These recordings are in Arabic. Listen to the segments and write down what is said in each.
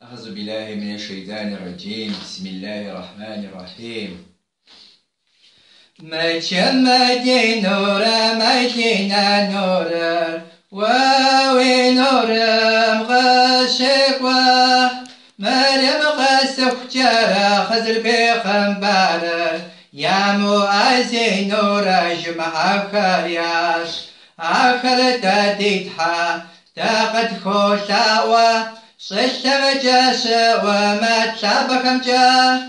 أعوذ بالله من الشيطان الرجيم. بسم الله الرحمن الرحيم. مجمدي نور مجينا نور واوي نور مغشق مريم غسق جرى خزر بخنبار يا مؤازي نور جمع خرياش آخر تديتها تاقد خوشاوة صشت مجاش وما تشابكم جا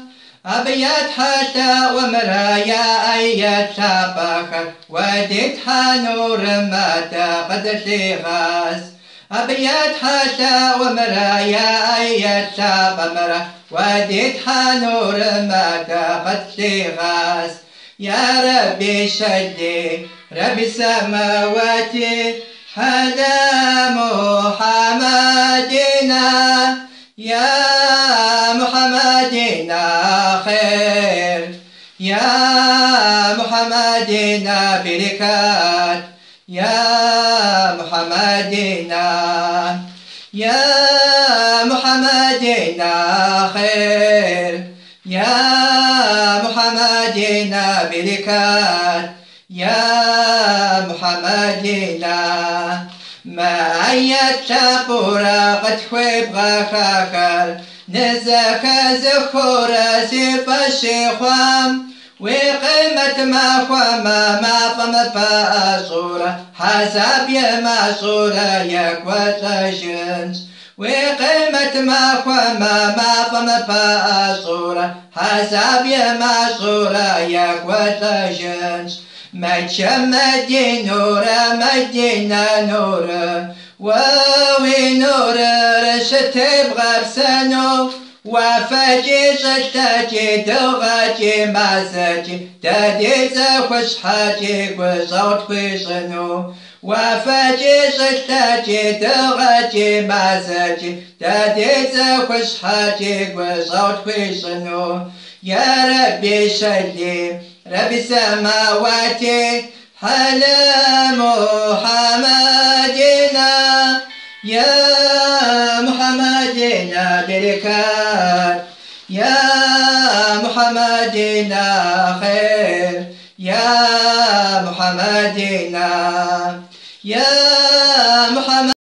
أبيات حتى ومرايا أيات شابكر وديتها نور ما تاقد شيغاز أبيات حتى ومرايا أيات شابكر وديتها نور ما تاقد شيغاز يا ربي شدي ربي سماواتي حدا محمدنا يا محمدنا خير يا محمدنا بركات يا محمدنا يا محمدنا خير يا محمدنا بركات يا محمدنا ما يتشابورا قد خويب غاكاكر نزاك زخورا سيب الشيخوام وقيمة ما خوما ما فم فأصورا حساب يما صورا يكوات جنس وقيمة ما خوما ما فم فأصورا حساب يما صورا يكوات جنس مجمدي نور مجينا نور واوي نور رشتي بغرسانو وفاجي زتاجي دوغاجي مازاجي تادي زخش حاجي وصوت بيصنو وفاجي زتاجي دوغاجي مازاجي تادي زخش حاجي وصوت بيصنو يا ربي شلي ربي سماواتي حلا محمدنا يا محمدنا بركات يا محمدنا خير يا محمدنا